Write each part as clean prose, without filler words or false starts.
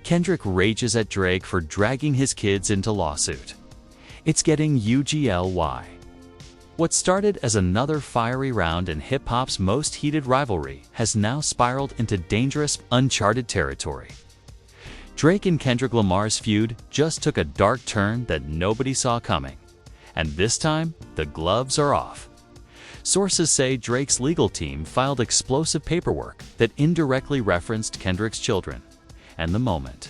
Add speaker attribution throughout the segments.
Speaker 1: Kendrick rages at Drake for dragging his kids into lawsuit. It's getting ugly. What started as another fiery round in hip-hop's most heated rivalry has now spiraled into dangerous, uncharted territory. Drake and Kendrick Lamar's feud just took a dark turn that nobody saw coming. And this time, the gloves are off. Sources say Drake's legal team filed explosive paperwork that indirectly referenced Kendrick's children. And the moment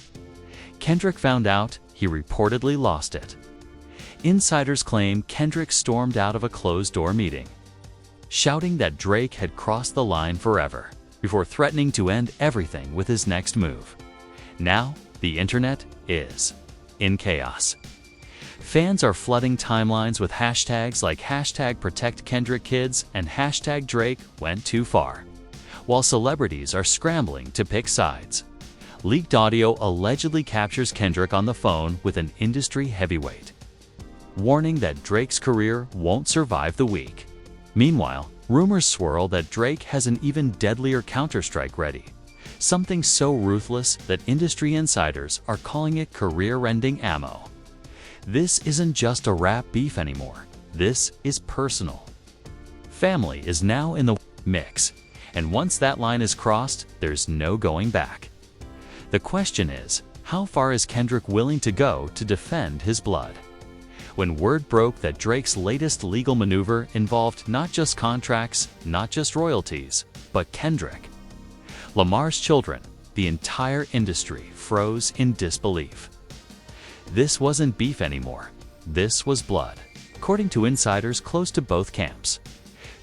Speaker 1: Kendrick found out, he reportedly lost it. Insiders claim Kendrick stormed out of a closed-door meeting, shouting that Drake had crossed the line forever, before threatening to end everything with his next move. Now, the internet is in chaos. Fans are flooding timelines with hashtags like #ProtectKendrickKids and #DrakeWentTooFar, while celebrities are scrambling to pick sides. Leaked audio allegedly captures Kendrick on the phone with an industry heavyweight, warning that Drake's career won't survive the week. Meanwhile, rumors swirl that Drake has an even deadlier counterstrike ready, something so ruthless that industry insiders are calling it career-ending ammo. This isn't just a rap beef anymore. This is personal. Family is now in the mix, and once that line is crossed, there's no going back. The question is, how far is Kendrick willing to go to defend his blood? When word broke that Drake's latest legal maneuver involved not just contracts, not just royalties, but Kendrick Lamar's children, the entire industry froze in disbelief. This wasn't beef anymore. This was blood, according to insiders close to both camps.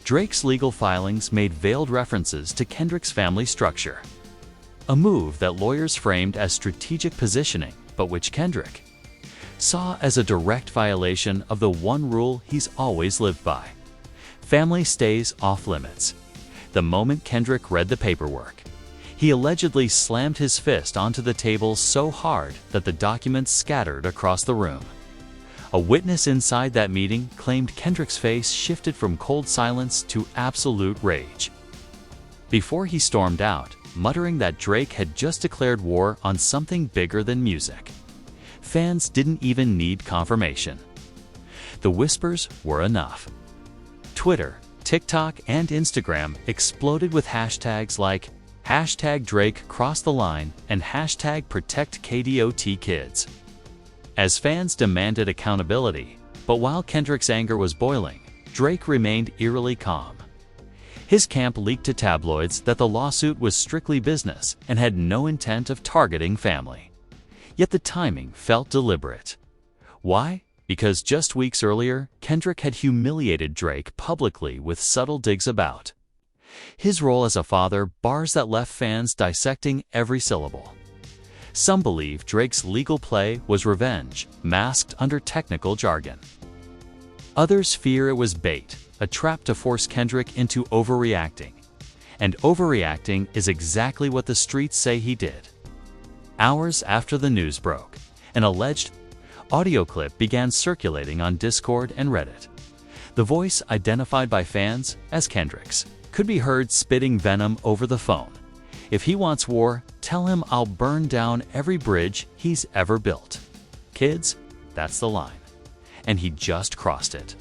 Speaker 1: Drake's legal filings made veiled references to Kendrick's family structure, a move that lawyers framed as strategic positioning, but which Kendrick saw as a direct violation of the one rule he's always lived by: family stays off limits. The moment Kendrick read the paperwork, he allegedly slammed his fist onto the table so hard that the documents scattered across the room. A witness inside that meeting claimed Kendrick's face shifted from cold silence to absolute rage before he stormed out, muttering that Drake had just declared war on something bigger than music. Fans didn't even need confirmation. The whispers were enough. Twitter, TikTok, and Instagram exploded with hashtags like #DrakeCrossTheLine and #ProtectKDOTKids, as fans demanded accountability. But while Kendrick's anger was boiling, Drake remained eerily calm. His camp leaked to tabloids that the lawsuit was strictly business and had no intent of targeting family. Yet the timing felt deliberate. Why? Because just weeks earlier, Kendrick had humiliated Drake publicly with subtle digs about his role as a father, bars that left fans dissecting every syllable. Some believe Drake's legal play was revenge, masked under technical jargon. Others fear it was bait, a trap to force Kendrick into overreacting. And overreacting is exactly what the streets say he did. Hours after the news broke, an alleged audio clip began circulating on Discord and Reddit. The voice, identified by fans as Kendrick's, could be heard spitting venom over the phone. "If he wants war, tell him I'll burn down every bridge he's ever built. Kids, that's the line." And he just crossed it.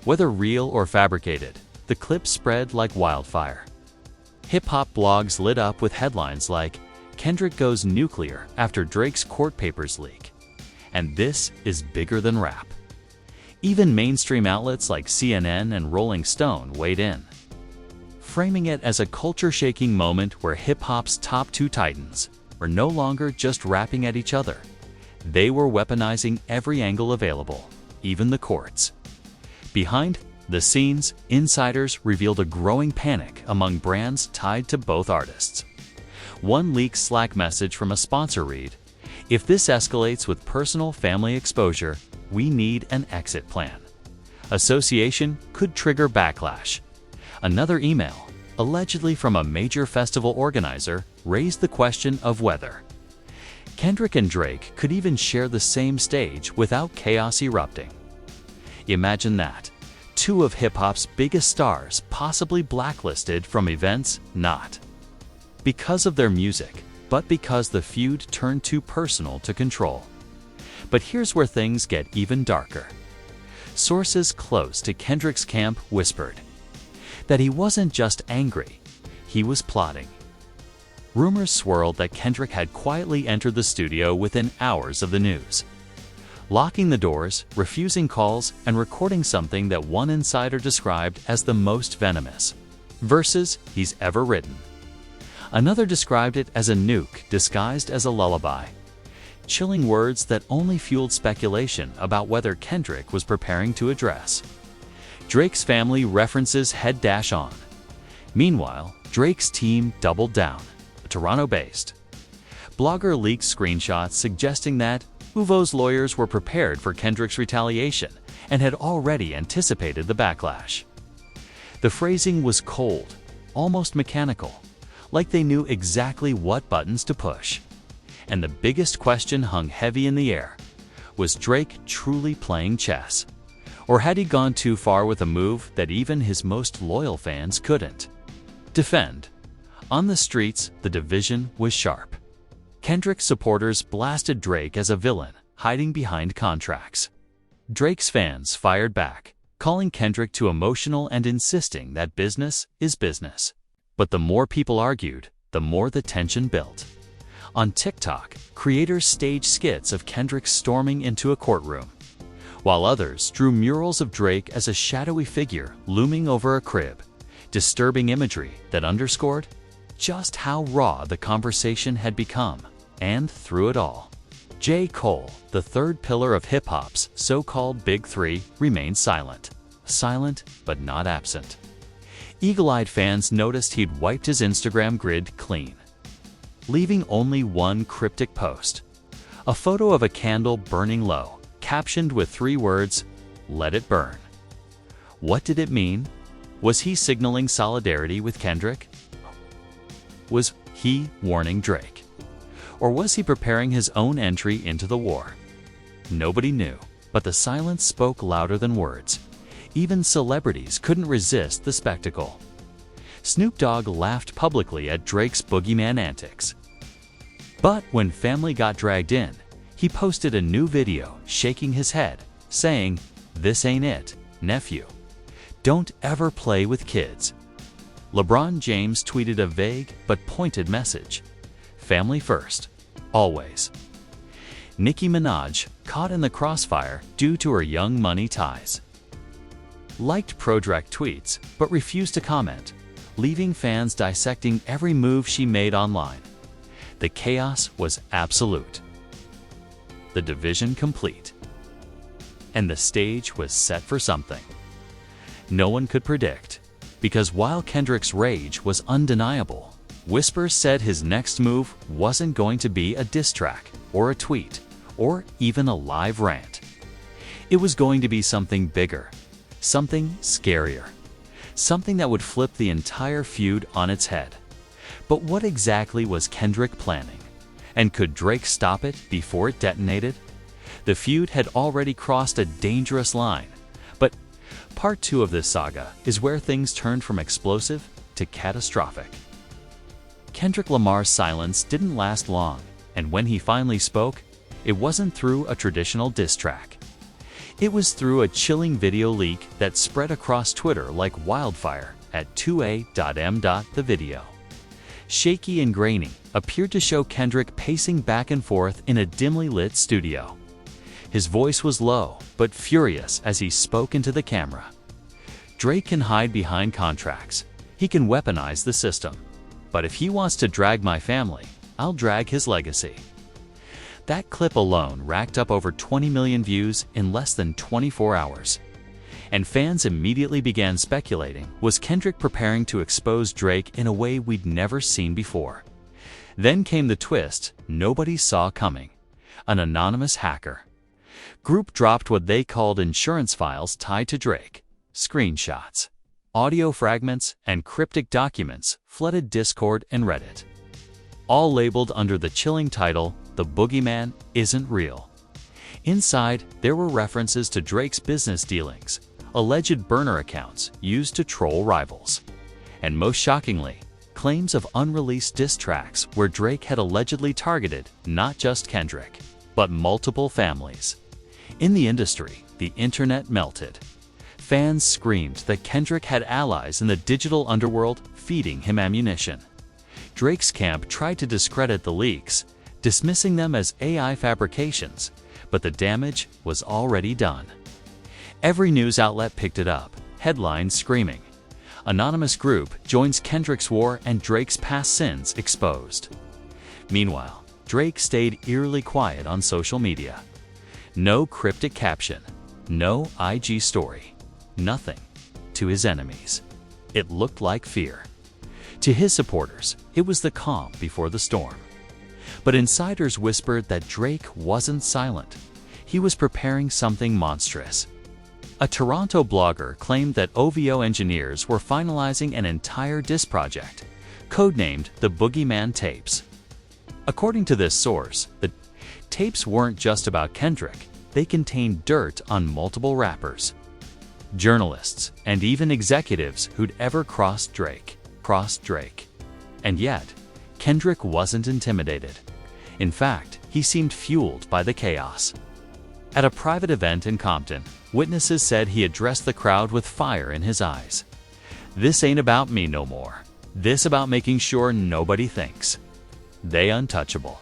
Speaker 1: Whether real or fabricated, the clip spread like wildfire. Hip-hop blogs lit up with headlines like, "Kendrick goes nuclear after Drake's court papers leak." And this is bigger than rap. Even mainstream outlets like CNN and Rolling Stone weighed in, framing it as a culture-shaking moment where hip-hop's top two titans were no longer just rapping at each other. They were weaponizing every angle available, even the courts. Behind the scenes, insiders revealed a growing panic among brands tied to both artists. One leaked Slack message from a sponsor read, "If this escalates with personal family exposure, we need an exit plan." Association could trigger backlash. Another email, allegedly from a major festival organizer, raised the question of whether Kendrick and Drake could even share the same stage without chaos erupting. Imagine that. Two of hip-hop's biggest stars possibly blacklisted from events, not because of their music, but because the feud turned too personal to control. But here's where things get even darker. Sources close to Kendrick's camp whispered that he wasn't just angry, he was plotting. Rumors swirled that Kendrick had quietly entered the studio within hours of the news, locking the doors, refusing calls, and recording something that one insider described as the most venomous verses he's ever written. Another described it as a nuke disguised as a lullaby, chilling words that only fueled speculation about whether Kendrick was preparing to address Drake's family references head-on. Meanwhile, Drake's team doubled down, Toronto-based. Blogger leaked screenshots suggesting that Uvo's lawyers were prepared for Kendrick's retaliation and had already anticipated the backlash. The phrasing was cold, almost mechanical, like they knew exactly what buttons to push. And the biggest question hung heavy in the air. Was Drake truly playing chess? Or had he gone too far with a move that even his most loyal fans couldn't defend? On the streets, the division was sharp. Kendrick's supporters blasted Drake as a villain, hiding behind contracts. Drake's fans fired back, calling Kendrick too emotional and insisting that business is business. But the more people argued, the more the tension built. On TikTok, creators staged skits of Kendrick storming into a courtroom, while others drew murals of Drake as a shadowy figure looming over a crib, disturbing imagery that underscored just how raw the conversation had become. And through it all, J. Cole, the third pillar of hip-hop's so-called Big Three, remained silent. Silent, but not absent. Eagle-eyed fans noticed he'd wiped his Instagram grid clean, leaving only one cryptic post, a photo of a candle burning low, captioned with 3 words, "Let it burn." What did it mean? Was he signaling solidarity with Kendrick? Was he warning Drake? Or was he preparing his own entry into the war? Nobody knew, but the silence spoke louder than words. Even celebrities couldn't resist the spectacle. Snoop Dogg laughed publicly at Drake's boogeyman antics. But when family got dragged in, he posted a new video shaking his head, saying, "This ain't it, nephew. Don't ever play with kids." LeBron James tweeted a vague but pointed message: "Family first, always." Nicki Minaj, caught in the crossfire due to her Young Money ties, liked pro-Drake tweets but refused to comment, leaving fans dissecting every move she made online. The chaos was absolute. The division complete. And the stage was set for something no one could predict. Because while Kendrick's rage was undeniable, whispers said his next move wasn't going to be a diss track, or a tweet, or even a live rant. It was going to be something bigger, something scarier, something that would flip the entire feud on its head. But what exactly was Kendrick planning? And could Drake stop it before it detonated? The feud had already crossed a dangerous line. But part 2 of this saga is where things turned from explosive to catastrophic. Kendrick Lamar's silence didn't last long, and when he finally spoke, it wasn't through a traditional diss track. It was through a chilling video leak that spread across Twitter like wildfire at 2a.m. The video, shaky and grainy, appeared to show Kendrick pacing back and forth in a dimly lit studio. His voice was low, but furious as he spoke into the camera. "Drake can hide behind contracts. He can weaponize the system. But if he wants to drag my family, I'll drag his legacy." That clip alone racked up over 20 million views in less than 24 hours. And fans immediately began speculating, was Kendrick preparing to expose Drake in a way we'd never seen before? Then came the twist nobody saw coming: an anonymous hacker group dropped what they called insurance files tied to Drake. Screenshots, audio fragments, and cryptic documents flooded Discord and Reddit, all labeled under the chilling title, "The Boogeyman Isn't Real." Inside, there were references to Drake's business dealings, alleged burner accounts used to troll rivals, and most shockingly, claims of unreleased diss tracks where Drake had allegedly targeted not just Kendrick, but multiple families. In the industry, the internet melted. Fans screamed that Kendrick had allies in the digital underworld feeding him ammunition. Drake's camp tried to discredit the leaks, dismissing them as AI fabrications, but the damage was already done. Every news outlet picked it up, headlines screaming, "Anonymous group joins Kendrick's war and Drake's past sins exposed." Meanwhile, Drake stayed eerily quiet on social media. No cryptic caption, no IG story, nothing. To his enemies, it looked like fear. To his supporters, it was the calm before the storm. But insiders whispered that Drake wasn't silent. He was preparing something monstrous. A Toronto blogger claimed that OVO engineers were finalizing an entire diss project, codenamed the Boogeyman Tapes. According to this source, the tapes weren't just about Kendrick, they contained dirt on multiple rappers, journalists, and even executives who'd ever crossed Drake. And yet, Kendrick wasn't intimidated. In fact, he seemed fueled by the chaos. At a private event in Compton, witnesses said he addressed the crowd with fire in his eyes. "This ain't about me no more. This about making sure nobody thinks they untouchable.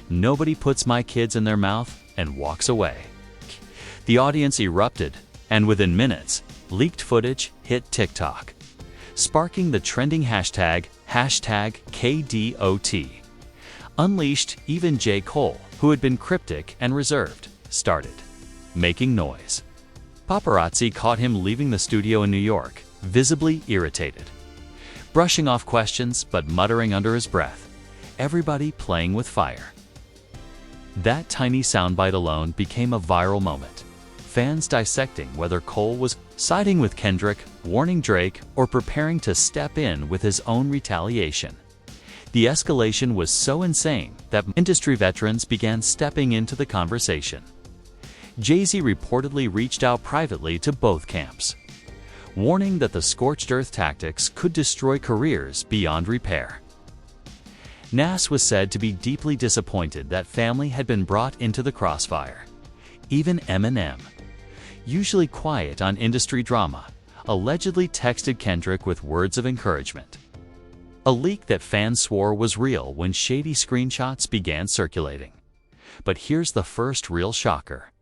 Speaker 1: Nobody puts my kids in their mouth and walks away." The audience erupted, and within minutes, leaked footage hit TikTok, sparking the trending hashtag #KDOT. Unleashed, even J. Cole, who had been cryptic and reserved, started making noise. Paparazzi caught him leaving the studio in New York, visibly irritated, brushing off questions but muttering under his breath, "Everybody playing with fire." That tiny soundbite alone became a viral moment. Fans dissecting whether Cole was siding with Kendrick, warning Drake, or preparing to step in with his own retaliation. The escalation was so insane that industry veterans began stepping into the conversation. Jay-Z reportedly reached out privately to both camps, warning that the scorched earth tactics could destroy careers beyond repair. Nas was said to be deeply disappointed that family had been brought into the crossfire. Even Eminem, usually quiet on industry drama, allegedly texted Kendrick with words of encouragement. A leak that fans swore was real when shady screenshots began circulating. But here's the first real shocker.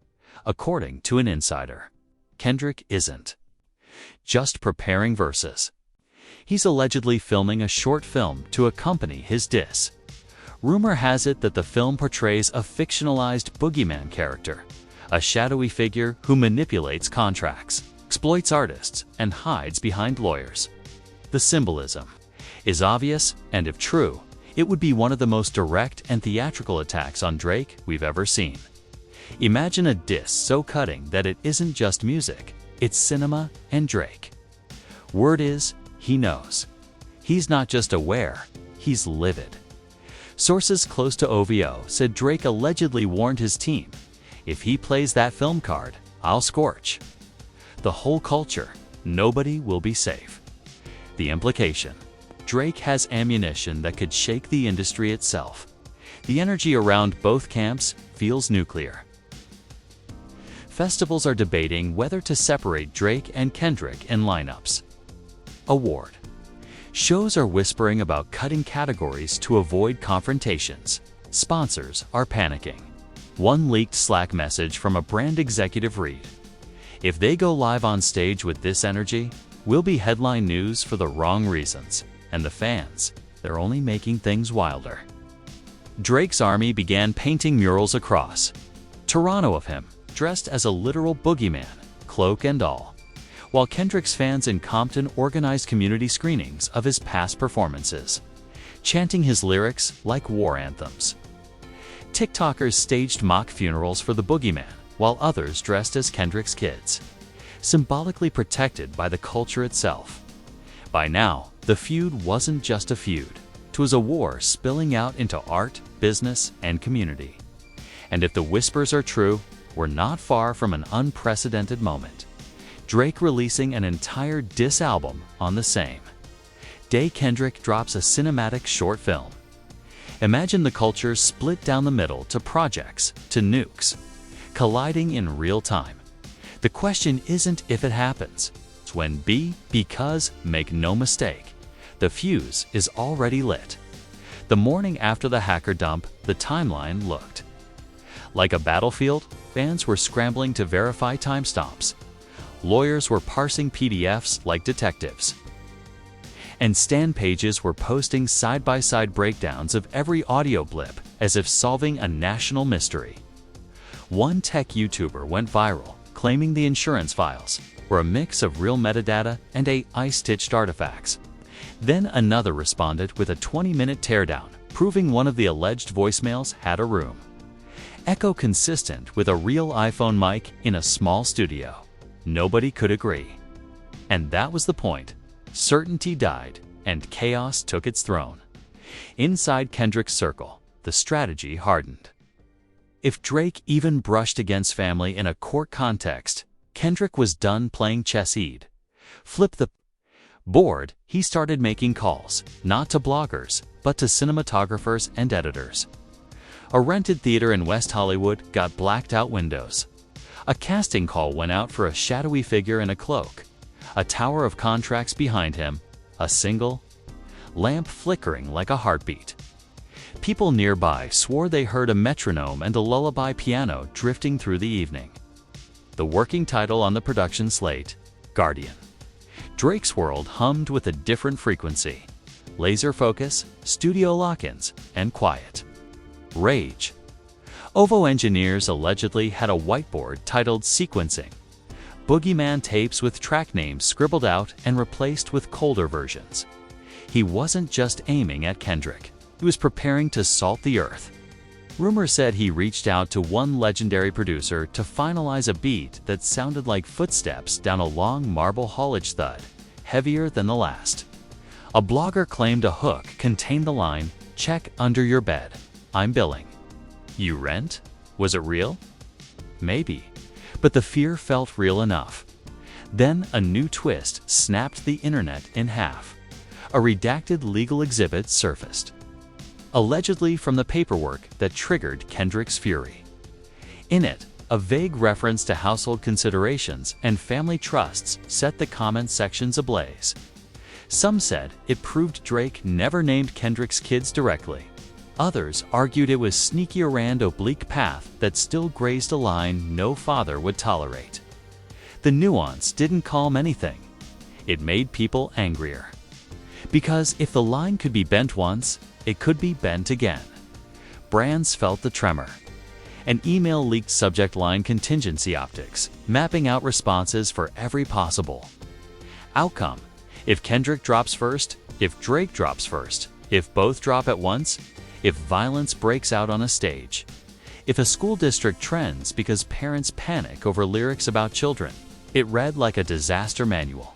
Speaker 1: According to an insider, Kendrick isn't just preparing verses. He's allegedly filming a short film to accompany his diss. Rumor has it that the film portrays a fictionalized boogeyman character, a shadowy figure who manipulates contracts, exploits artists, and hides behind lawyers. The symbolism is obvious, and if true, it would be one of the most direct and theatrical attacks on Drake we've ever seen. Imagine a diss so cutting that it isn't just music, it's cinema and Drake. Word is, he knows. He's not just aware, he's livid. Sources close to OVO said Drake allegedly warned his team, "If he plays that film card, I'll scorch the whole culture. Nobody will be safe." The implication: Drake has ammunition that could shake the industry itself. The energy around both camps feels nuclear. Festivals are debating whether to separate Drake and Kendrick in lineups. Award shows are whispering about cutting categories to avoid confrontations. Sponsors are panicking. One leaked Slack message from a brand executive read, "If they go live on stage with this energy, we'll be headline news for the wrong reasons. And the fans, they're only making things wilder." Drake's army began painting murals across Toronto of him, dressed as a literal boogeyman, cloak and all, while Kendrick's fans in Compton organized community screenings of his past performances, chanting his lyrics like war anthems. TikTokers staged mock funerals for the boogeyman, while others dressed as Kendrick's kids, symbolically protected by the culture itself. By now, the feud wasn't just a feud. It was a war spilling out into art, business, and community. And if the whispers are true, we're not far from an unprecedented moment. Drake releasing an entire diss album on the same Day Kendrick drops a cinematic short film. Imagine the culture split down the middle to projects, to nukes, colliding in real time. The question isn't if it happens, it's when because, make no mistake, the fuse is already lit. The morning after the hacker dump, the timeline looked like a battlefield. Fans were scrambling to verify timestamps. Lawyers were parsing PDFs like detectives. And stand pages were posting side-by-side breakdowns of every audio blip as if solving a national mystery. One tech YouTuber went viral, claiming the insurance files were a mix of real metadata and AI-stitched artifacts. Then another responded with a 20-minute teardown, proving one of the alleged voicemails had a room echo consistent with a real iPhone mic in a small studio. Nobody could agree. And that was the point. Certainty died, and chaos took its throne. Inside Kendrick's circle, the strategy hardened. If Drake even brushed against family in a court context, Kendrick was done playing chess. He'd flip the board. He started making calls, not to bloggers, but to cinematographers and editors. A rented theater in West Hollywood got blacked-out windows. A casting call went out for a shadowy figure in a cloak. A tower of contracts behind him, a single lamp flickering like a heartbeat. People nearby swore they heard a metronome and a lullaby piano drifting through the evening. The working title on the production slate, Guardian. Drake's world hummed with a different frequency. Laser focus, studio lock-ins, and quiet. Rage. OVO engineers allegedly had a whiteboard titled Sequencing. Boogeyman tapes with track names scribbled out and replaced with colder versions. He wasn't just aiming at Kendrick. He was preparing to salt the earth. Rumor said he reached out to one legendary producer to finalize a beat that sounded like footsteps down a long marble haulage thud, heavier than the last. A blogger claimed a hook contained the line, "Check under your bed. I'm billing." You rent? Was it real? Maybe, but the fear felt real enough. Then a new twist snapped the internet in half. A redacted legal exhibit surfaced, allegedly from the paperwork that triggered Kendrick's fury. In it, a vague reference to household considerations and family trusts set the comment sections ablaze. Some said it proved Drake never named Kendrick's kids directly. Others argued it was sneaky around oblique path that still grazed a line no father would tolerate. The nuance didn't calm anything. It made people angrier. Because if the line could be bent once, it could be bent again. Brands felt the tremor. An email leaked subject line contingency optics, mapping out responses for every possible outcome. If Kendrick drops first, if Drake drops first, if both drop at once, if violence breaks out on a stage, if a school district trends because parents panic over lyrics about children, it read like a disaster manual.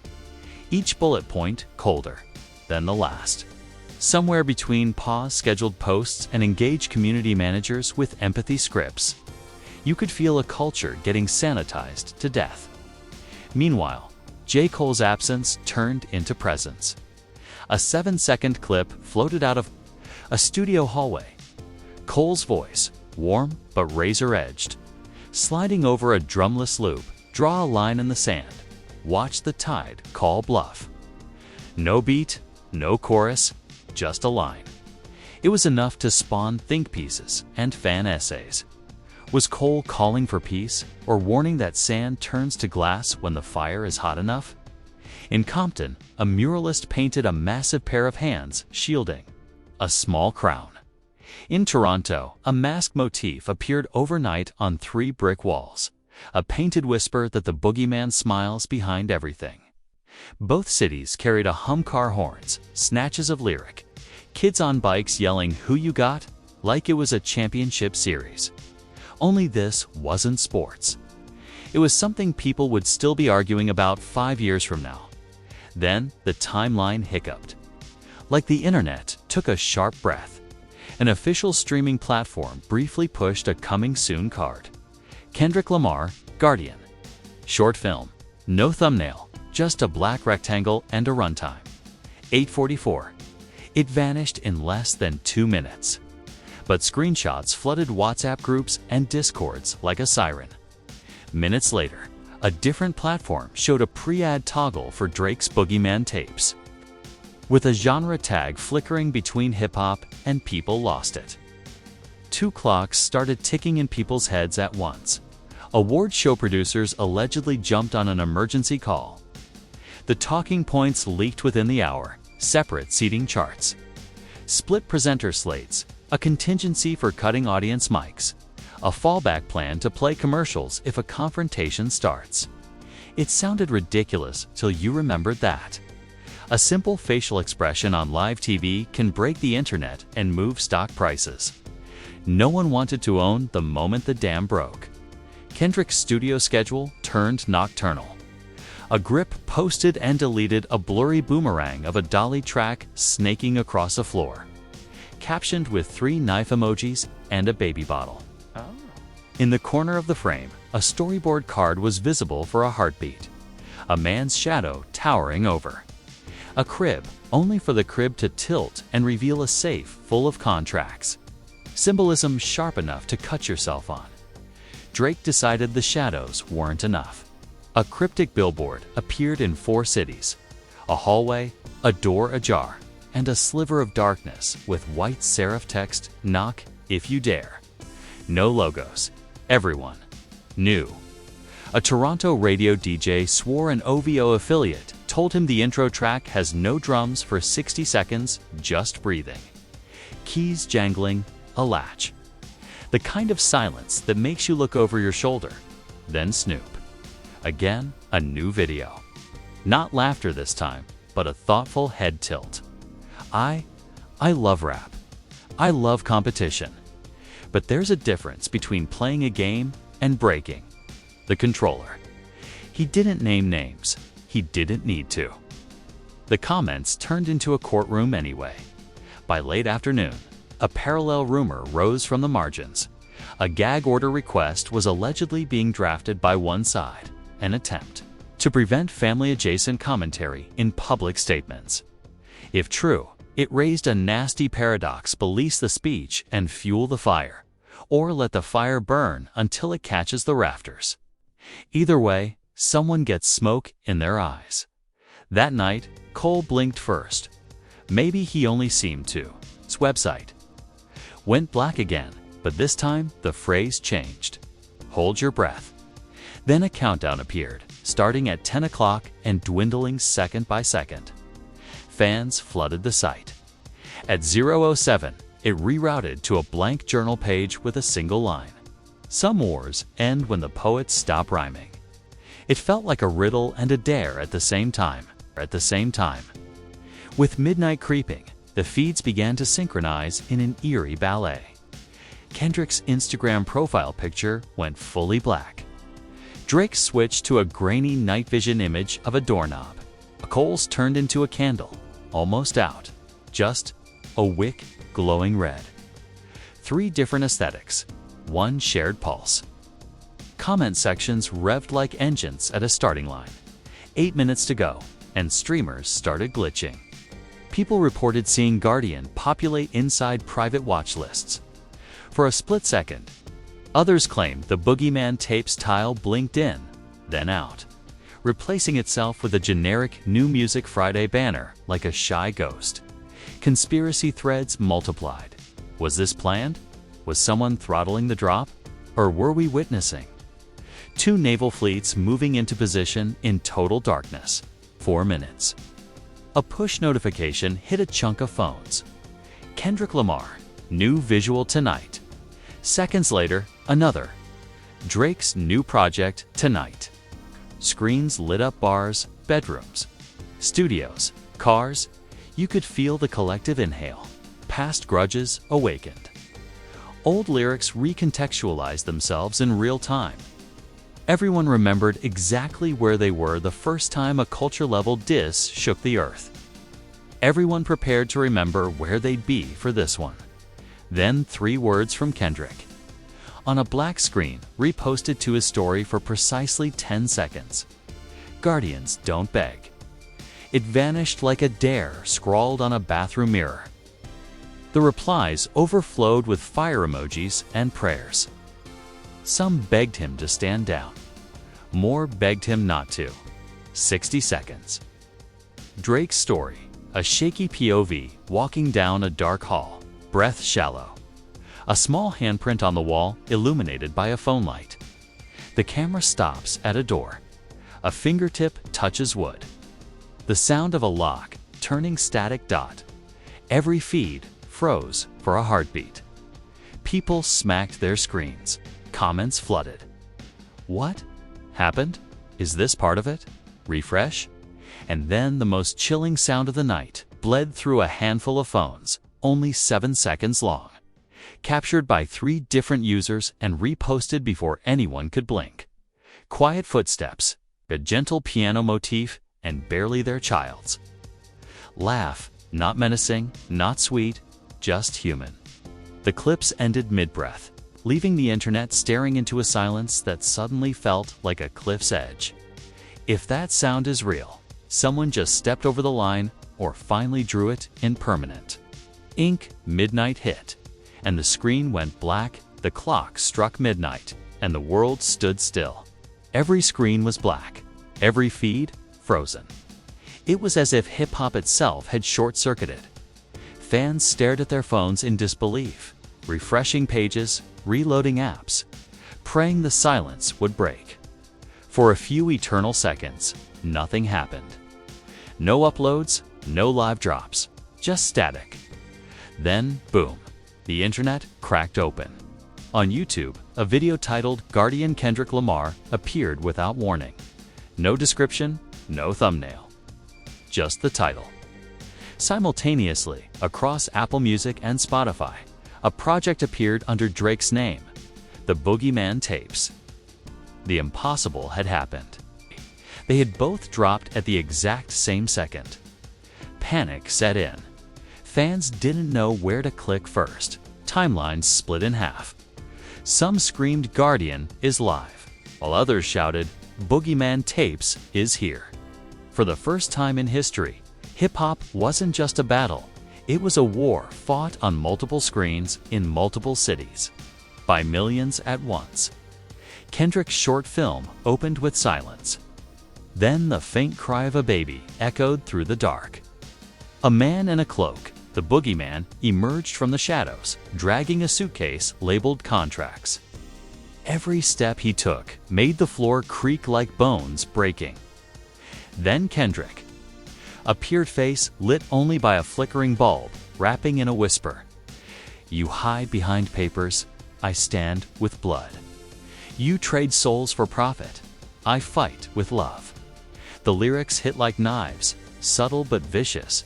Speaker 1: Each bullet point colder than the last. Somewhere between pause scheduled posts and engage community managers with empathy scripts. You could feel a culture getting sanitized to death. Meanwhile, J. Cole's absence turned into presence. A 7-second clip floated out of a studio hallway. Cole's voice, warm but razor-edged, sliding over a drumless loop, draw a line in the sand, watch the tide call bluff. No beat, no chorus, just a line. It was enough to spawn think pieces and fan essays. Was Cole calling for peace or warning that sand turns to glass when the fire is hot enough? In Compton, a muralist painted a massive pair of hands shielding a small crown. In Toronto, a mask motif appeared overnight on 3 brick walls, a painted whisper that the boogeyman smiles behind everything. Both cities carried a humcar horns, snatches of lyric, kids on bikes yelling "Who you got?" like it was a championship series. Only this wasn't sports. It was something people would still be arguing about 5 years from now. Then the timeline hiccuped. Like the internet took a sharp breath. An official streaming platform briefly pushed a coming soon card. Kendrick Lamar, Guardian. Short film. No thumbnail, just a black rectangle and a runtime. 8:44. It vanished in less than 2 minutes. But screenshots flooded WhatsApp groups and Discords like a siren. Minutes later, a different platform showed a pre-ad toggle for Drake's Boogeyman tapes. With a genre tag flickering between hip-hop, and people lost it. 2 clocks started ticking in people's heads at once. Award show producers allegedly jumped on an emergency call. The talking points leaked within the hour: separate seating charts, split presenter slates, a contingency for cutting audience mics, a fallback plan to play commercials if a confrontation starts. It sounded ridiculous till you remembered that. A simple facial expression on live TV can break the internet and move stock prices. No one wanted to own the moment the dam broke. Kendrick's studio schedule turned nocturnal. A grip posted and deleted a blurry boomerang of a Dolly track snaking across a floor, captioned with 3 knife emojis and a baby bottle. In the corner of the frame, a storyboard card was visible for a heartbeat, a man's shadow towering over. A crib, only for the crib to tilt and reveal a safe full of contracts. Symbolism sharp enough to cut yourself on. Drake decided the shadows weren't enough. A cryptic billboard appeared in 4 cities. A hallway, a door ajar, and a sliver of darkness with white serif text, "Knock if you dare." No logos. Everyone knew. A Toronto radio DJ swore an OVO affiliate told him the intro track has no drums for 60 seconds, just breathing. Keys jangling, a latch. The kind of silence that makes you look over your shoulder. Then Snoop. Again, a new video. Not laughter this time, but a thoughtful head tilt. I love rap. I love competition. But there's a difference between playing a game and breaking the controller. He didn't name names. He didn't need to. The comments turned into a courtroom anyway. By late afternoon, a parallel rumor rose from the margins. A gag order request was allegedly being drafted by one side, an attempt to prevent family-adjacent commentary in public statements. If true, it raised a nasty paradox: police the speech and fuel the fire, or let the fire burn until it catches the rafters. Either way, someone gets smoke in their eyes. That night, Cole blinked first. Maybe he only seemed to. His website went black again, but this time the phrase changed. Hold your breath. Then a countdown appeared, starting at 10 o'clock and dwindling second by second. Fans flooded the site. At 0:07, it rerouted to a blank journal page with a single line. Some wars end when the poets stop rhyming. It felt like a riddle and a dare at the same time. With midnight creeping, the feeds began to synchronize in an eerie ballet. Kendrick's Instagram profile picture went fully black. Drake switched to a grainy night vision image of a doorknob. Cole's turned into a candle, almost out, just a wick glowing red. 3 different aesthetics, 1 shared pulse. Comment sections revved like engines at a starting line. 8 minutes to go, and streamers started glitching. People reported seeing Guardian populate inside private watch lists. For a split second, others claimed the Boogeyman tapes tile blinked in, then out, replacing itself with a generic New Music Friday banner like a shy ghost. Conspiracy threads multiplied. Was this planned? Was someone throttling the drop? Or were we witnessing 2 naval fleets moving into position in total darkness? 4 minutes. A push notification hit a chunk of phones. Kendrick Lamar, new visual tonight. Seconds later, another. Drake's new project tonight. Screens lit up bars, bedrooms, studios, cars. You could feel the collective inhale. Past grudges awakened. Old lyrics recontextualized themselves in real time. Everyone remembered exactly where they were the first time a culture-level diss shook the earth. Everyone prepared to remember where they'd be for this one. Then 3 words from Kendrick. On a black screen, reposted to his story for precisely 10 seconds. Guardians don't beg. It vanished like a dare scrawled on a bathroom mirror. The replies overflowed with fire emojis and prayers. Some begged him to stand down. More begged him not to. 60 seconds. Drake's story, a shaky POV walking down a dark hall, breath shallow. A small handprint on the wall illuminated by a phone light. The camera stops at a door. A fingertip touches wood. The sound of a lock turning static dot. Every feed froze for a heartbeat. People smacked their screens. Comments flooded. What happened? Is this part of it? Refresh? And then the most chilling sound of the night bled through a handful of phones, only 7 seconds long. Captured by 3 different users and reposted before anyone could blink. Quiet footsteps, a gentle piano motif, and barely their child's. Laugh, not menacing, not sweet, just human. The clips ended mid-breath, leaving the internet staring into a silence that suddenly felt like a cliff's edge. If that sound is real, someone just stepped over the line or finally drew it in permanent. Ink, midnight hit, and the screen went black, the clock struck midnight, and the world stood still. Every screen was black, every feed frozen. It was as if hip-hop itself had short-circuited. Fans stared at their phones in disbelief, refreshing pages, reloading apps, praying the silence would break. For a few eternal seconds, nothing happened. No uploads, no live drops, just static. Then, boom, the internet cracked open. On YouTube, a video titled "Guardian Kendrick Lamar" appeared without warning. No description, no thumbnail. Just the title. Simultaneously, across Apple Music and Spotify, a project appeared under Drake's name, The Boogeyman Tapes. The impossible had happened. They had both dropped at the exact same second. Panic set in. Fans didn't know where to click first. Timelines split in half. Some screamed "Guardian is live," while others shouted "Boogeyman Tapes is here." For the first time in history, hip-hop wasn't just a battle. It was a war fought on multiple screens in multiple cities, by millions at once. Kendrick's short film opened with silence. Then the faint cry of a baby echoed through the dark. A man in a cloak, the boogeyman, emerged from the shadows, dragging a suitcase labeled contracts. Every step he took made the floor creak like bones breaking. Then Kendrick. A peered face lit only by a flickering bulb, rapping in a whisper. "You hide behind papers, I stand with blood. You trade souls for profit, I fight with love." The lyrics hit like knives, subtle but vicious,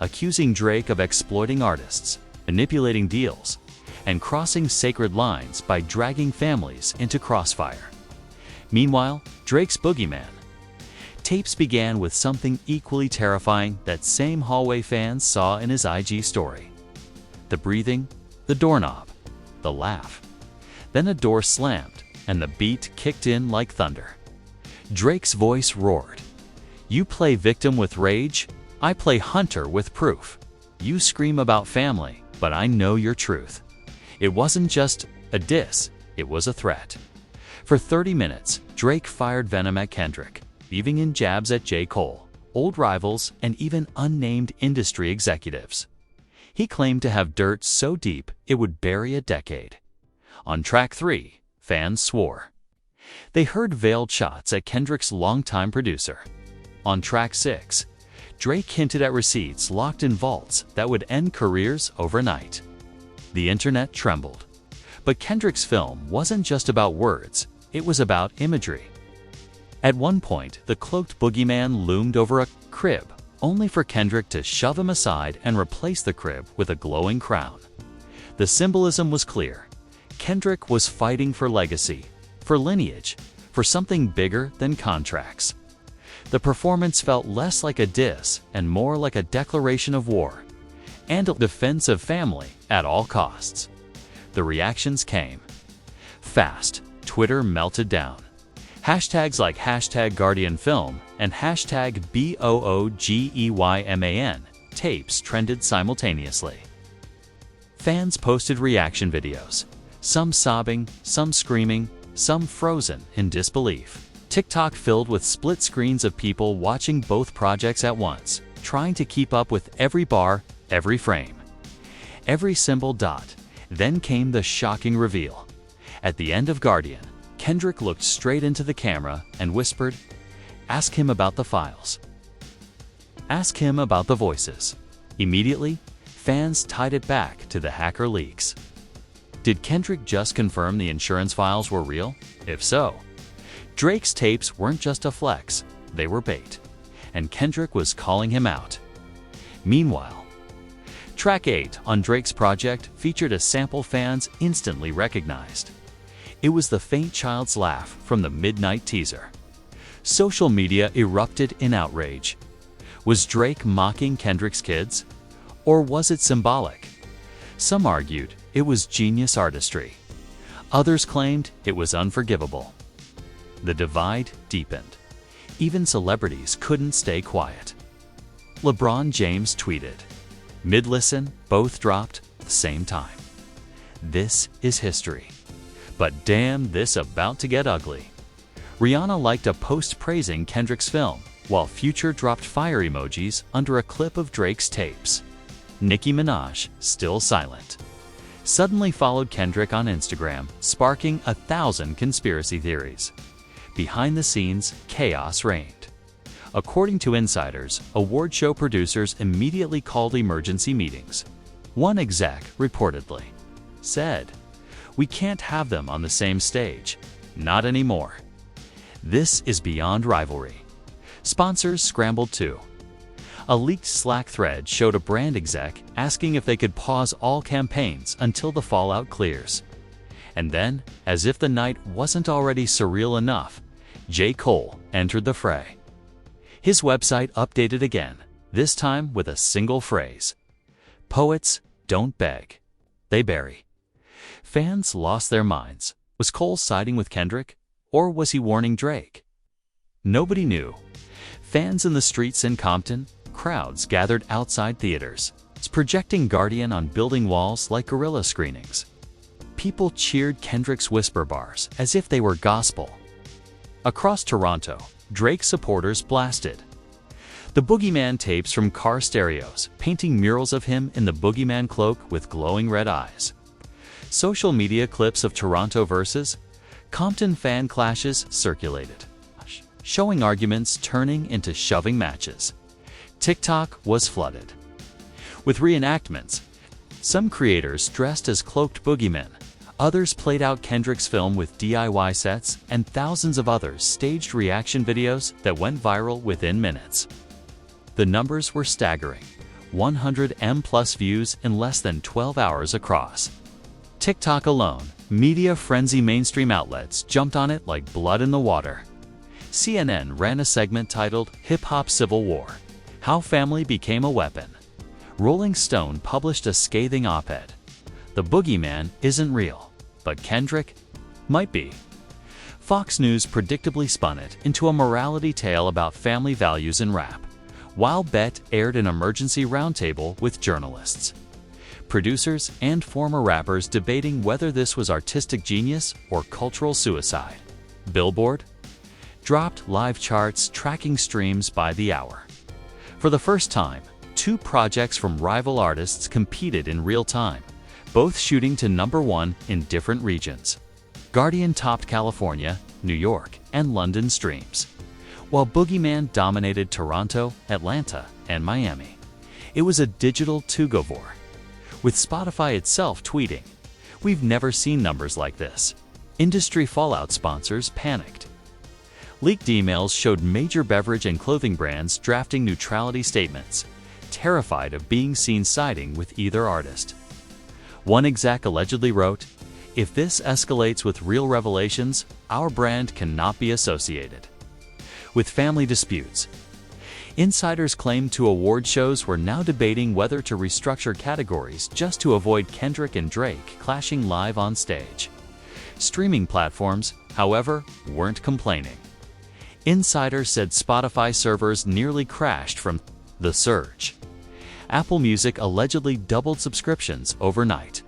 Speaker 1: accusing Drake of exploiting artists, manipulating deals, and crossing sacred lines by dragging families into crossfire. Meanwhile, Drake's Boogeyman. Tapes began with something equally terrifying that same hallway fans saw in his IG story. The breathing, the doorknob, the laugh. Then a door slammed, and the beat kicked in like thunder. Drake's voice roared. "You play victim with rage, I play hunter with proof. You scream about family, but I know your truth." It wasn't just a diss, it was a threat. For 30 minutes, Drake fired venom at Kendrick, weaving in jabs at J. Cole, old rivals, and even unnamed industry executives. He claimed to have dirt so deep it would bury a decade. On track 3, fans swore. They heard veiled shots at Kendrick's longtime producer. On track 6, Drake hinted at receipts locked in vaults that would end careers overnight. The internet trembled. But Kendrick's film wasn't just about words, it was about imagery. At one point, the cloaked boogeyman loomed over a crib, only for Kendrick to shove him aside and replace the crib with a glowing crown. The symbolism was clear. Kendrick was fighting for legacy, for lineage, for something bigger than contracts. The performance felt less like a diss and more like a declaration of war, and a defense of family at all costs. The reactions came. Fast, Twitter melted down. Hashtags like hashtag Guardian Film and hashtag BOOGEYMAN tapes trended simultaneously. Fans posted reaction videos, some sobbing, some screaming, some frozen in disbelief. TikTok filled with split screens of people watching both projects at once, trying to keep up with every bar, every frame, every symbol dot. Then came the shocking reveal. At the end of Guardian, Kendrick looked straight into the camera and whispered, "Ask him about the files. Ask him about the voices." Immediately, fans tied it back to the hacker leaks. Did Kendrick just confirm the insurance files were real? If so, Drake's tapes weren't just a flex, they were bait, and Kendrick was calling him out. Meanwhile, Track 8 on Drake's project featured a sample fans instantly recognized. It was the faint child's laugh from the midnight teaser. Social media erupted in outrage. Was Drake mocking Kendrick's kids? Or was it symbolic? Some argued it was genius artistry. Others claimed it was unforgivable. The divide deepened. Even celebrities couldn't stay quiet. LeBron James tweeted, "Mid-listen, both dropped the same time. This is history. But damn, this about to get ugly." Rihanna liked a post praising Kendrick's film, while Future dropped fire emojis under a clip of Drake's tapes. Nicki Minaj, still silent, suddenly followed Kendrick on Instagram, sparking 1,000 conspiracy theories. Behind the scenes, chaos reigned. According to insiders, award show producers immediately called emergency meetings. One exec, reportedly, said, "We can't have them on the same stage. Not anymore." This is beyond rivalry. Sponsors scrambled too. A leaked Slack thread showed a brand exec asking if they could pause all campaigns until the fallout clears. And then, as if the night wasn't already surreal enough, J. Cole entered the fray. His website updated again, this time with a single phrase: "Poets don't beg, they bury." Fans lost their minds. Was Cole siding with Kendrick, or was he warning Drake? Nobody knew. Fans in the streets in Compton, crowds gathered outside theaters, projecting Guardian on building walls like guerrilla screenings. People cheered Kendrick's whisper bars as if they were gospel. Across Toronto, Drake supporters blasted the Boogeyman tapes from car stereos, painting murals of him in the Boogeyman cloak with glowing red eyes. Social media clips of Toronto versus Compton fan clashes circulated, showing arguments turning into shoving matches. TikTok was flooded with reenactments. Some creators dressed as cloaked boogeymen, others played out Kendrick's film with DIY sets, and thousands of others staged reaction videos that went viral within minutes. The numbers were staggering: 100M+ views in less than 12 hours across TikTok alone. Media frenzy mainstream outlets jumped on it like blood in the water. CNN ran a segment titled "Hip Hop Civil War: How Family Became a Weapon." Rolling Stone published a scathing op-ed: "The Boogeyman isn't real, but Kendrick might be." Fox News predictably spun it into a morality tale about family values in rap, while Bet aired an emergency roundtable with journalists, producers, and former rappers debating whether this was artistic genius or cultural suicide. Billboard dropped live charts tracking streams by the hour. For the first time, two projects from rival artists competed in real time, both shooting to #1 in different regions. Guardian topped California, New York, and London streams, while Boogeyman dominated Toronto, Atlanta, and Miami. It was a digital tug-of-war, with Spotify itself tweeting, "We've never seen numbers like this." Industry fallout sponsors panicked. Leaked emails showed major beverage and clothing brands drafting neutrality statements, terrified of being seen siding with either artist. One exec allegedly wrote, "If this escalates with real revelations, our brand cannot be associated." With family disputes, insiders claimed two award shows were now debating whether to restructure categories just to avoid Kendrick and Drake clashing live on stage. Streaming platforms, however, weren't complaining. Insiders said Spotify servers nearly crashed from the surge. Apple Music allegedly doubled subscriptions overnight.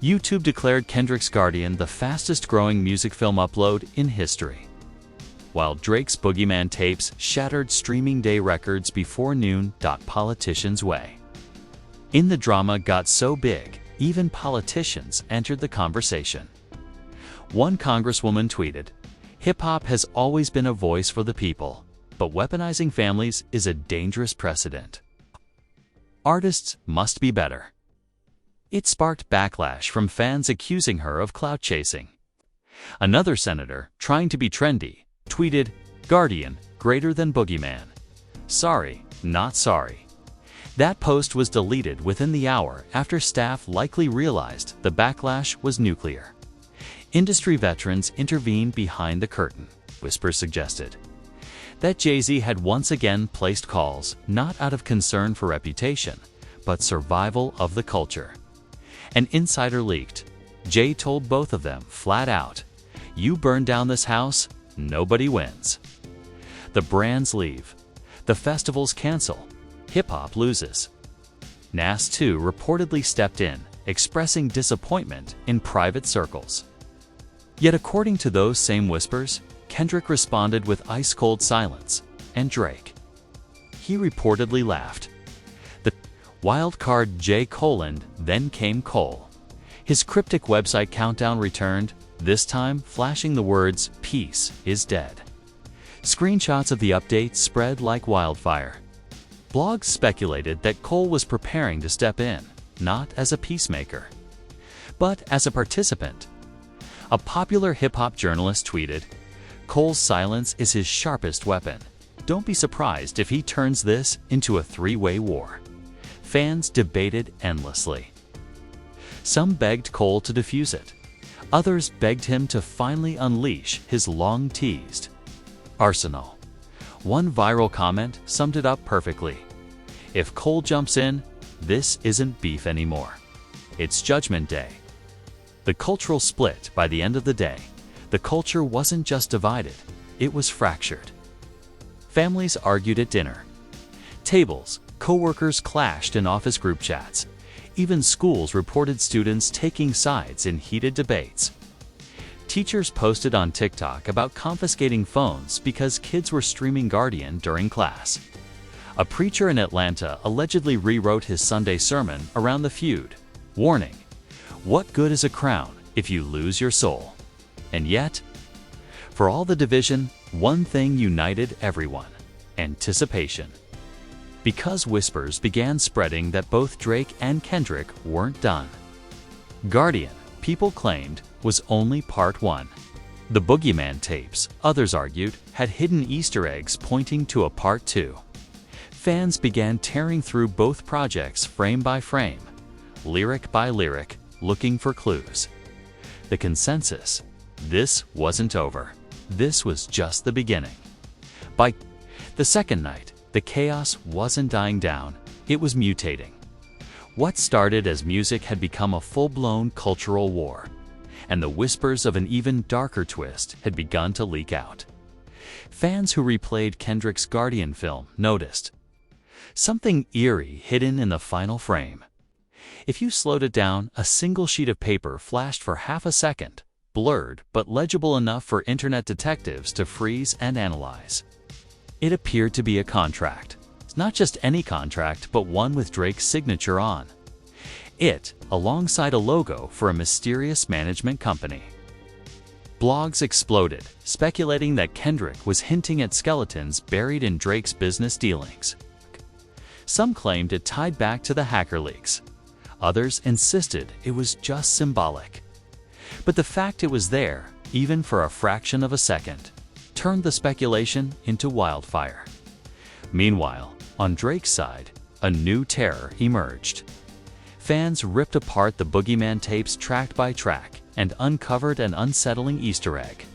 Speaker 1: YouTube declared Kendrick's Guardian the fastest-growing music film upload in history, while Drake's Boogeyman tapes shattered streaming day records before noon. Politicians weigh in. The drama got so big, even politicians entered the conversation. One congresswoman tweeted, "Hip-hop has always been a voice for the people, but weaponizing families is a dangerous precedent. Artists must be better." It sparked backlash from fans accusing her of clout chasing. Another senator, trying to be trendy, tweeted, "Guardian, greater than Boogeyman. Sorry, not sorry." That post was deleted within the hour after staff likely realized the backlash was nuclear. Industry veterans intervened behind the curtain, whispers suggested. That Jay-Z had once again placed calls not out of concern for reputation, but survival of the culture. An insider leaked. Jay told both of them flat out, "You burn down this house, nobody wins." The brands leave. The festivals cancel. Hip-hop loses. Nas too reportedly stepped in, expressing disappointment in private circles. Yet according to those same whispers, Kendrick responded with ice-cold silence, and Drake. He reportedly laughed. The wild card J: then came Cole. His cryptic website countdown returned, this time flashing the words, "Peace is dead." Screenshots of the update spread like wildfire. Blogs speculated that Cole was preparing to step in, not as a peacemaker, but as a participant. A popular hip-hop journalist tweeted, "Cole's silence is his sharpest weapon. Don't be surprised if he turns this into a three-way war." Fans debated endlessly. Some begged Cole to defuse it. Others begged him to finally unleash his long-teased arsenal. One viral comment summed it up perfectly. If Cole jumps in, this isn't beef anymore. It's Judgment Day. The cultural split by the end of the day. The culture wasn't just divided, it was fractured. Families argued at dinner tables, co-workers clashed in office group chats. Even schools reported students taking sides in heated debates. Teachers posted on TikTok about confiscating phones because kids were streaming Guardian during class. A preacher in Atlanta allegedly rewrote his Sunday sermon around the feud, warning, "What good is a crown if you lose your soul?" And yet, for all the division, one thing united everyone: anticipation. Because whispers began spreading that both Drake and Kendrick weren't done. Guardian, people claimed, was only part one. The Boogeyman tapes, others argued, had hidden Easter eggs pointing to a part two. Fans began tearing through both projects frame by frame, lyric by lyric, looking for clues. The consensus: this wasn't over. This was just the beginning. By the second night, the chaos wasn't dying down, it was mutating. What started as music had become a full-blown cultural war, and the whispers of an even darker twist had begun to leak out. Fans who replayed Kendrick's Guardian film noticed something eerie hidden in the final frame. If you slowed it down, a single sheet of paper flashed for half a second, blurred but legible enough for internet detectives to freeze and analyze. It appeared to be a contract. Not just any contract, but one with Drake's signature on it, alongside a logo for a mysterious management company. Blogs exploded, speculating that Kendrick was hinting at skeletons buried in Drake's business dealings. Some claimed it tied back to the hacker leaks. Others insisted it was just symbolic. But the fact it was there, even for a fraction of a second, turned the speculation into wildfire. Meanwhile, on Drake's side, a new terror emerged. Fans ripped apart the Boogeyman tapes track by track and uncovered an unsettling Easter egg.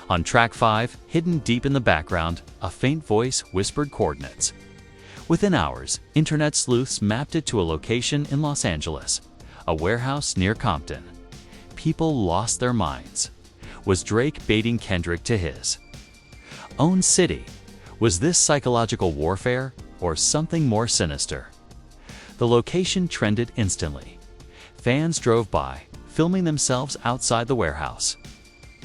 Speaker 1: On track 5, hidden deep in the background, a faint voice whispered coordinates. Within hours, internet sleuths mapped it to a location in Los Angeles, a warehouse near Compton. people lost their minds. Was Drake baiting Kendrick to his own city? Was this psychological warfare or something more sinister? The location trended instantly. Fans drove by, filming themselves outside the warehouse.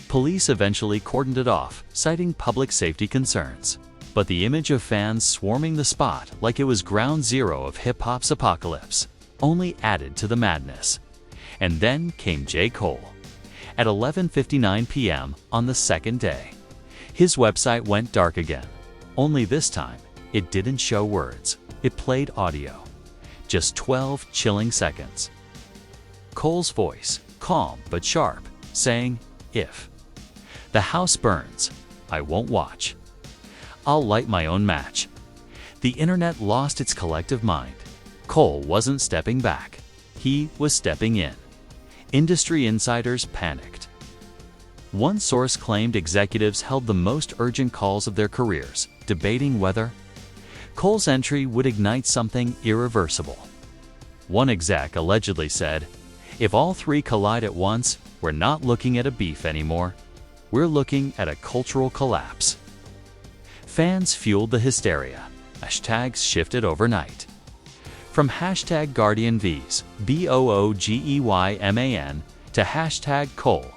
Speaker 1: Police eventually cordoned it off, citing public safety concerns. But the image of fans swarming the spot like it was ground zero of hip-hop's apocalypse only added to the madness. And then came J. Cole. At 11:59 p.m. on the second day, his website went dark again. Only this time, it didn't show words. It played audio. Just 12 chilling seconds. Cole's voice, calm but sharp, saying, "If the house burns, I won't watch. I'll light my own match." The internet lost its collective mind. Cole wasn't stepping back. He was stepping in. Industry insiders panicked. One source claimed executives held the most urgent calls of their careers, debating whether Cole's entry would ignite something irreversible. One exec allegedly said, "If all three collide at once, we're not looking at a beef anymore. We're looking at a cultural collapse." Fans fueled the hysteria. Hashtags shifted overnight. From hashtag GuardianVs, BOOGEYMAN, to hashtag Cole,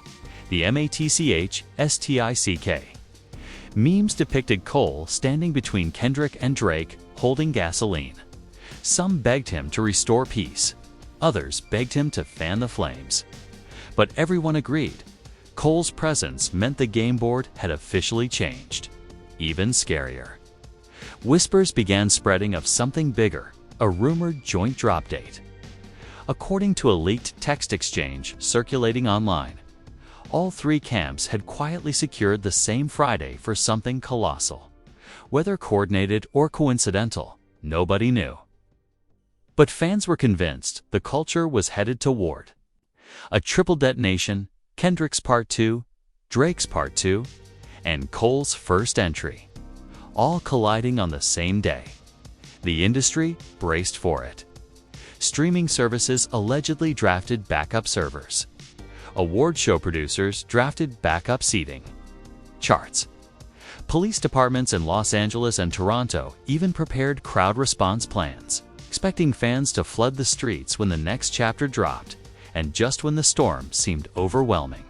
Speaker 1: the MATCHSTICK. Memes depicted Cole standing between Kendrick and Drake, holding gasoline. Some begged him to restore peace. Others begged him to fan the flames. But everyone agreed. Cole's presence meant the game board had officially changed. Even scarier. Whispers began spreading of something bigger, a rumored joint drop date. According to a leaked text exchange circulating online, all three camps had quietly secured the same Friday for something colossal. Whether coordinated or coincidental, nobody knew. But fans were convinced the culture was headed toward a triple detonation: Kendrick's Part 2, Drake's Part 2, and Cole's first entry, all colliding on the same day. The industry braced for it. Streaming services allegedly drafted backup servers. Award show producers drafted backup seating. Charts. Police departments in Los Angeles and Toronto even prepared crowd response plans, expecting fans to flood the streets when the next chapter dropped, and just when the storm seemed overwhelming.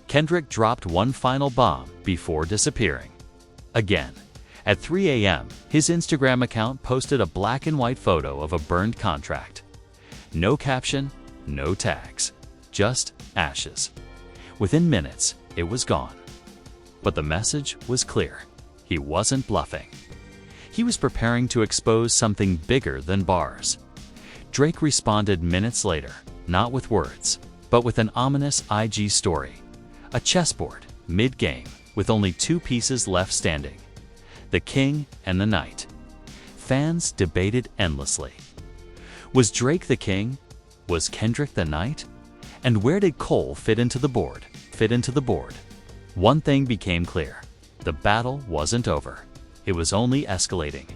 Speaker 1: Kendrick dropped one final bomb before disappearing. Again, at 3 a.m., his Instagram account posted a black and white photo of a burned contract. No caption, no tags, just ashes. Within minutes, it was gone. But the message was clear. He wasn't bluffing. He was preparing to expose something bigger than bars. Drake responded minutes later, not with words, but with an ominous IG story. A chessboard, mid-game, with only two pieces left standing: the king and the knight. Fans debated endlessly. Was Drake the king? Was Kendrick the knight? And where did Cole fit into the board? One thing became clear. The battle wasn't over. It was only escalating.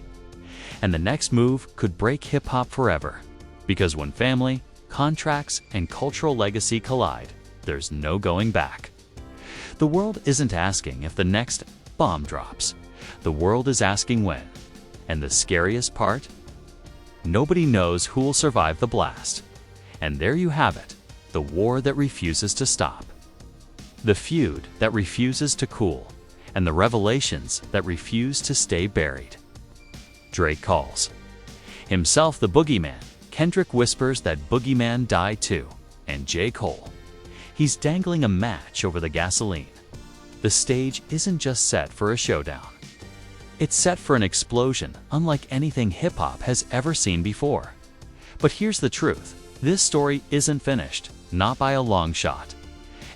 Speaker 1: And the next move could break hip-hop forever. Because when family, contracts, and cultural legacy collide, there's no going back. The world isn't asking if the next bomb drops. The world is asking when. And the scariest part? Nobody knows who will survive the blast. And there you have it, the war that refuses to stop. The feud that refuses to cool, and the revelations that refuse to stay buried. Drake calls himself the boogeyman. Kendrick whispers that boogeyman die too. And J. Cole, he's dangling a match over the gasoline. The stage isn't just set for a showdown. It's set for an explosion unlike anything hip-hop has ever seen before. But here's the truth. This story isn't finished, not by a long shot.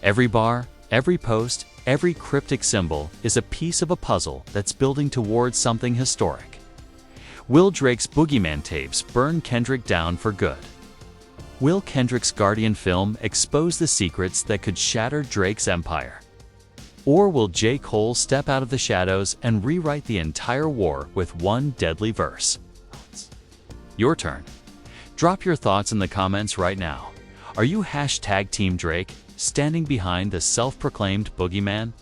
Speaker 1: Every bar, every post, every cryptic symbol is a piece of a puzzle that's building towards something historic. Will Drake's Boogeyman tapes burn Kendrick down for good? Will Kendrick's Guardian film expose the secrets that could shatter Drake's empire? Or will J. Cole step out of the shadows and rewrite the entire war with one deadly verse? Your turn. Drop your thoughts in the comments right now. Are you hashtag Team Drake, standing behind the self-proclaimed boogeyman?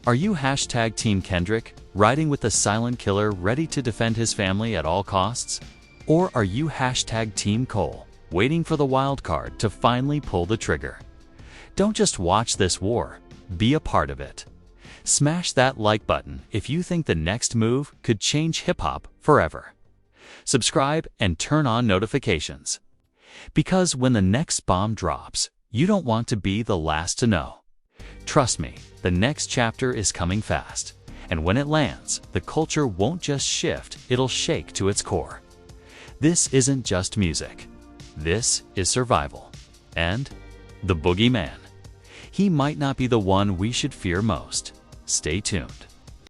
Speaker 1: Are you hashtag Team Kendrick, riding with the silent killer ready to defend his family at all costs? Or are you hashtag Team Cole, waiting for the wild card to finally pull the trigger? Don't just watch this war, be a part of it. Smash that like button if you think the next move could change hip-hop forever. Subscribe and turn on notifications. Because when the next bomb drops, you don't want to be the last to know. Trust me, the next chapter is coming fast. And when it lands, the culture won't just shift, it'll shake to its core. This isn't just music. This is survival. And the boogeyman. He might not be the one we should fear most. Stay tuned.